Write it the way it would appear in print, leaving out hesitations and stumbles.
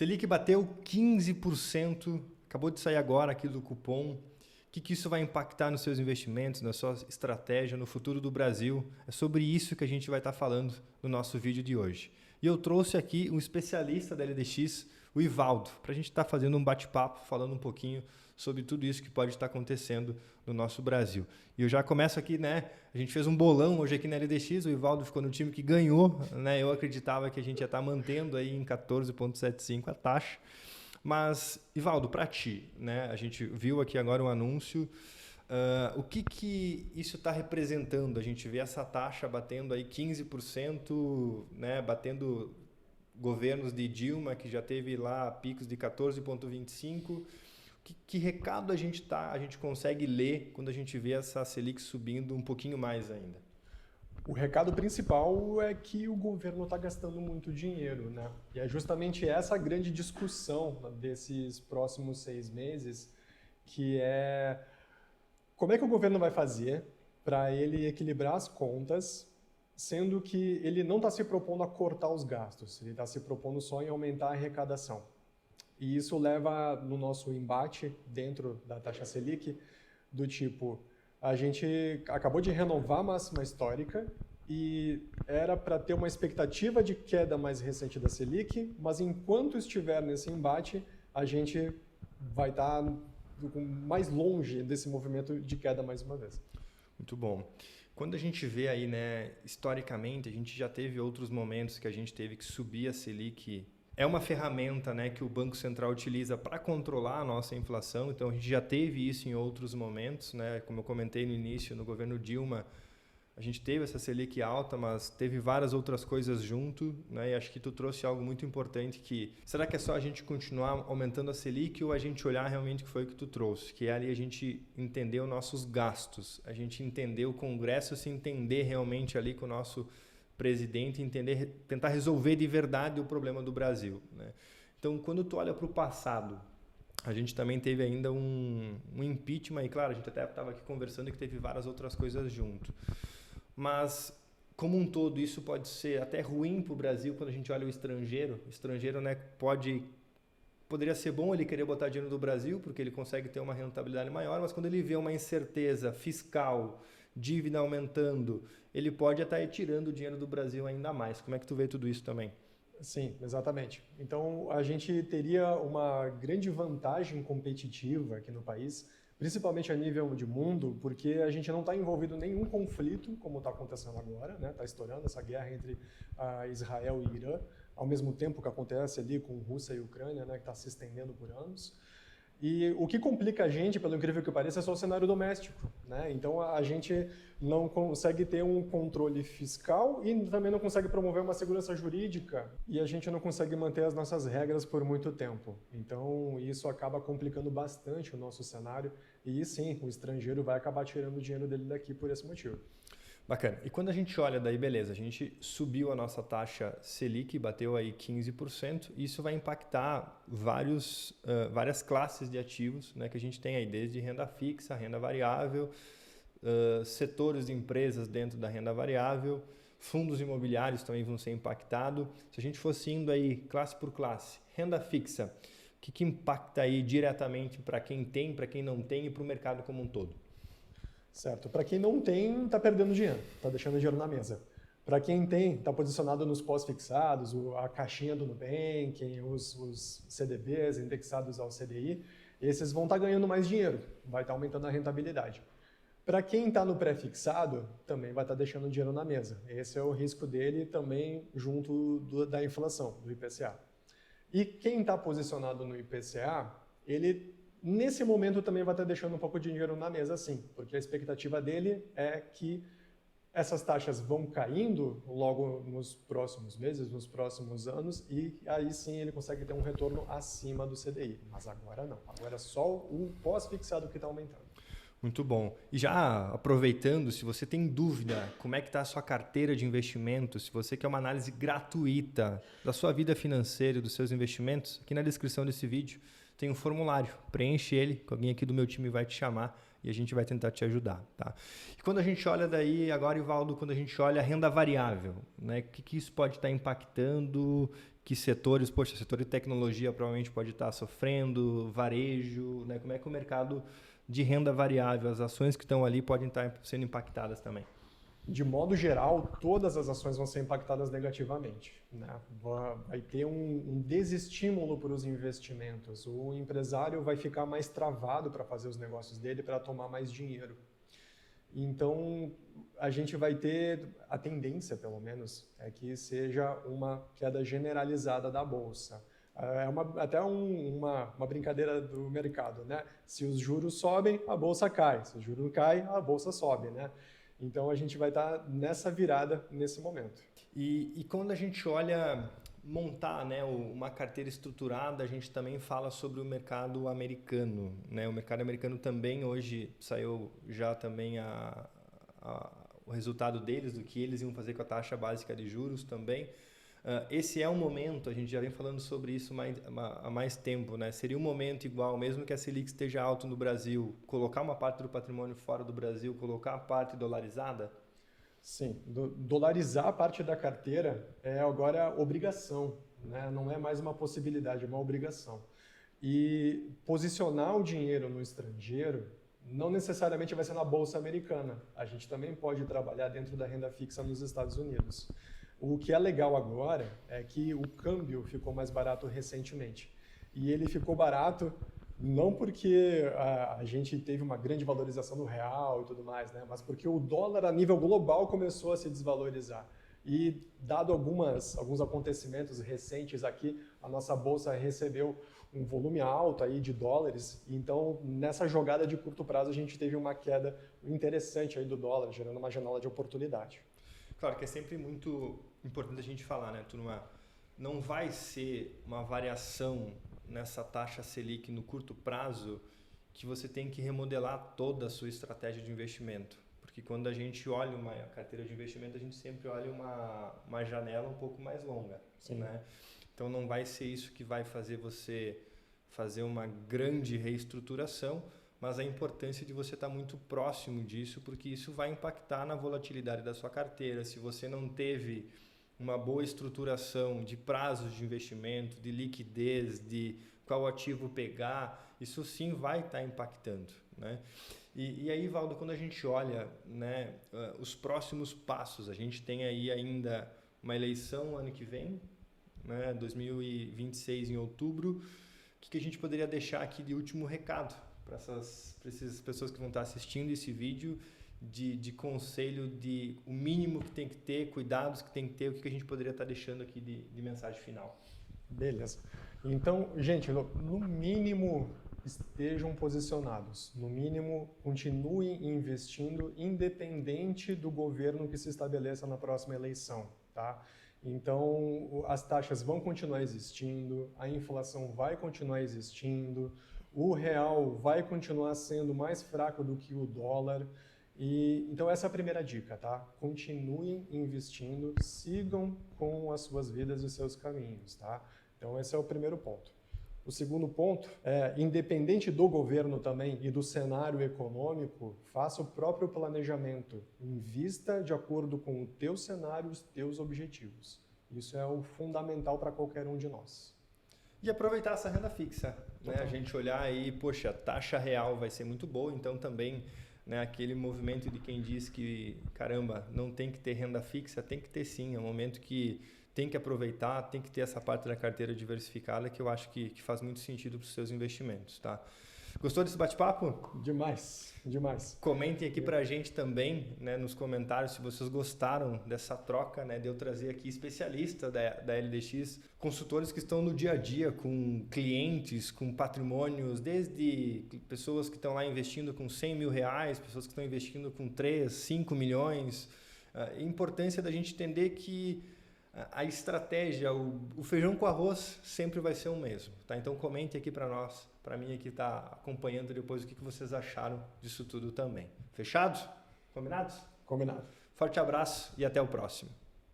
Selic bateu 15%, acabou de sair agora aqui do cupom. O que isso vai impactar nos seus investimentos, na sua estratégia, no futuro do Brasil? É sobre isso que a gente vai estar falando no nosso vídeo de hoje. E eu trouxe aqui um especialista da LDX, o Ivaldo, para a gente estar fazendo um bate-papo, falando um pouquinho sobre tudo isso que pode estar acontecendo no nosso Brasil. E eu já começo aqui, né? A gente fez um bolão hoje aqui na LDX, o Ivaldo ficou no time que ganhou, né? Eu acreditava que a gente ia estar mantendo aí em 14,75 a taxa. Mas, Ivaldo, para ti, né? A gente viu aqui agora um anúncio. O que isso está representando? A gente vê essa taxa batendo aí 15%, né? Batendo governos de Dilma, que já teve lá picos de 14,25%. Que recado a gente consegue ler quando a gente vê essa Selic subindo um pouquinho mais ainda? O recado principal é que o governo está gastando muito dinheiro, né? E é justamente essa a grande discussão desses próximos 6 meses, que é como é que o governo vai fazer para ele equilibrar as contas, sendo que ele não está se propondo a cortar os gastos, ele está se propondo só em aumentar a arrecadação. E isso leva no nosso embate dentro da taxa Selic, do tipo, a gente acabou de renovar a máxima histórica e era para ter uma expectativa de queda mais recente da Selic, mas enquanto estiver nesse embate, a gente vai estar mais longe desse movimento de queda mais uma vez. Muito bom. Quando a gente vê aí, né, historicamente, a gente já teve outros momentos que a gente teve que subir a Selic. É uma ferramenta, né, que o Banco Central utiliza para controlar a nossa inflação, então a gente já teve isso em outros momentos, né? Como eu comentei no início, no governo Dilma, a gente teve essa Selic alta, mas teve várias outras coisas junto, né? E acho que tu trouxe algo muito importante que, será que é só a gente continuar aumentando a Selic ou a gente olhar realmente o que foi que tu trouxe? Que é ali a gente entender os nossos gastos, a gente entender o Congresso, se entender realmente ali com o nosso presidente, tentar resolver de verdade o problema do Brasil, né? Então, quando tu olha para o passado, a gente também teve ainda um impeachment, e claro, a gente até estava aqui conversando que teve várias outras coisas junto. Mas, como um todo, isso pode ser até ruim para o Brasil quando a gente olha o estrangeiro. O estrangeiro, né, poderia ser bom ele querer botar dinheiro no Brasil, porque ele consegue ter uma rentabilidade maior, mas quando ele vê uma incerteza fiscal, dívida aumentando, ele pode até ir tirando o dinheiro do Brasil ainda mais. Como é que tu vê tudo isso também? Sim, exatamente. Então, a gente teria uma grande vantagem competitiva aqui no país, principalmente a nível de mundo, porque a gente não está envolvido em nenhum conflito, como está acontecendo agora, né? Está estourando essa guerra entre Israel e Irã, ao mesmo tempo que acontece ali com Rússia e Ucrânia, né? Que está se estendendo por anos. E o que complica a gente, pelo incrível que pareça, é só o cenário doméstico, né? Então a gente não consegue ter um controle fiscal e também não consegue promover uma segurança jurídica e a gente não consegue manter as nossas regras por muito tempo. Então isso acaba complicando bastante o nosso cenário e sim, o estrangeiro vai acabar tirando o dinheiro dele daqui por esse motivo. Bacana. E quando a gente olha daí, beleza, a gente subiu a nossa taxa Selic, bateu aí 15%, isso vai impactar várias classes de ativos, né, que a gente tem aí, desde renda fixa, renda variável, setores de empresas dentro da renda variável, fundos imobiliários também vão ser impactados. Se a gente fosse indo aí classe por classe, renda fixa, o que impacta aí diretamente para quem tem, para quem não tem e para o mercado como um todo? Certo. Para quem não tem, está perdendo dinheiro, está deixando dinheiro na mesa. Para quem tem, está posicionado nos pós-fixados, a caixinha do Nubank, os CDBs indexados ao CDI, esses vão estar ganhando mais dinheiro, vai estar aumentando a rentabilidade. Para quem está no pré-fixado, também vai estar deixando dinheiro na mesa. Esse é o risco dele também junto da inflação, do IPCA. E quem está posicionado no IPCA, ele nesse momento também vai estar deixando um pouco de dinheiro na mesa, sim, porque a expectativa dele é que essas taxas vão caindo logo nos próximos meses, nos próximos anos, e aí sim ele consegue ter um retorno acima do CDI. Mas agora não, agora é só o pós-fixado que está aumentando. Muito bom. E já aproveitando, se você tem dúvida como é que está a sua carteira de investimentos, se você quer uma análise gratuita da sua vida financeira e dos seus investimentos, aqui na descrição desse vídeo tem um formulário. Preenche ele, que alguém aqui do meu time vai te chamar e a gente vai tentar te ajudar, tá? E quando a gente olha daí, agora, Ivaldo, quando a gente olha a renda variável, né, o que isso pode estar impactando, que setores, poxa, setor de tecnologia provavelmente pode estar sofrendo, varejo, né? Como é que o mercado de renda variável, as ações que estão ali podem estar sendo impactadas também? De modo geral, todas as ações vão ser impactadas negativamente, né? Vai ter um desestímulo para os investimentos. O empresário vai ficar mais travado para fazer os negócios dele, para tomar mais dinheiro. Então, a gente vai ter, a tendência, pelo menos, é que seja uma queda generalizada da Bolsa. É até uma brincadeira do mercado, né? Se os juros sobem, a Bolsa cai. Se o juro cai, a Bolsa sobe, né? Então, a gente vai estar nessa virada nesse momento. E quando a gente olha montar, né, uma carteira estruturada, a gente também fala sobre o mercado americano, né? O mercado americano também hoje saiu já também o resultado deles, do que eles iam fazer com a taxa básica de juros também. Esse é um momento, a gente já vem falando sobre isso há mais tempo, né? Seria um momento igual, mesmo que a Selic esteja alta no Brasil, colocar uma parte do patrimônio fora do Brasil, colocar a parte dolarizada? Sim, dolarizar a parte da carteira é agora obrigação, né? Não é mais uma possibilidade, é uma obrigação. E posicionar o dinheiro no estrangeiro não necessariamente vai ser na Bolsa Americana. A gente também pode trabalhar dentro da renda fixa nos Estados Unidos. O que é legal agora é que o câmbio ficou mais barato recentemente. E ele ficou barato não porque a gente teve uma grande valorização do real e tudo mais, né? Mas porque o dólar a nível global começou a se desvalorizar. E dado alguns acontecimentos recentes aqui, a nossa bolsa recebeu um volume alto aí de dólares. Então, nessa jogada de curto prazo, a gente teve uma queda interessante aí do dólar, gerando uma janela de oportunidade. Claro que é sempre muito importante a gente falar, né, turma? Não vai ser uma variação nessa taxa Selic no curto prazo que você tem que remodelar toda a sua estratégia de investimento. Porque quando a gente olha uma carteira de investimento, a gente sempre olha uma janela um pouco mais longa. Sim. Né? Então não vai ser isso que vai fazer você fazer uma grande reestruturação, mas a importância de você estar muito próximo disso, porque isso vai impactar na volatilidade da sua carteira. Se você não teve uma boa estruturação de prazos de investimento, de liquidez, de qual ativo pegar, isso sim vai estar impactando, né? E aí, Valdo, quando a gente olha, né, os próximos passos, a gente tem aí ainda uma eleição ano que vem, né, 2026 em outubro. O que a gente poderia deixar aqui de último recado para essas pessoas que vão estar assistindo esse vídeo, de conselho, de o mínimo que tem que ter, cuidados que tem que ter, o que a gente poderia estar deixando aqui de mensagem final? Beleza. Então, gente, no mínimo estejam posicionados, no mínimo continuem investindo independente do governo que se estabeleça na próxima eleição, tá? Então, as taxas vão continuar existindo, a inflação vai continuar existindo, o real vai continuar sendo mais fraco do que o dólar. Então essa é a primeira dica, tá? Continuem investindo, sigam com as suas vidas e os seus caminhos, tá? Então esse é o primeiro ponto. O segundo ponto é, independente do governo também e do cenário econômico, faça o próprio planejamento, invista de acordo com o teu cenário e os teus objetivos. Isso é o fundamental para qualquer um de nós. E aproveitar essa renda fixa, né? A gente olhar aí, poxa, a taxa real vai ser muito boa, então também, né, aquele movimento de quem diz que, caramba, não tem que ter renda fixa, tem que ter sim, é um momento que tem que aproveitar, tem que ter essa parte da carteira diversificada que eu acho que faz muito sentido para os seus investimentos, tá? Gostou desse bate-papo? Demais, demais. Comentem aqui pra gente também, né, nos comentários, se vocês gostaram dessa troca, né, de eu trazer aqui especialistas da LDX, consultores que estão no dia a dia com clientes, com patrimônios, desde pessoas que estão lá investindo com 100 mil reais, pessoas que estão investindo com 3, 5 milhões. A importância da gente entender que a estratégia, o feijão com arroz sempre vai ser o mesmo, tá? Então comente aqui para nós, para mim aqui tá acompanhando depois o que vocês acharam disso tudo também. Fechado? Combinados? Combinado. Forte abraço e até o próximo.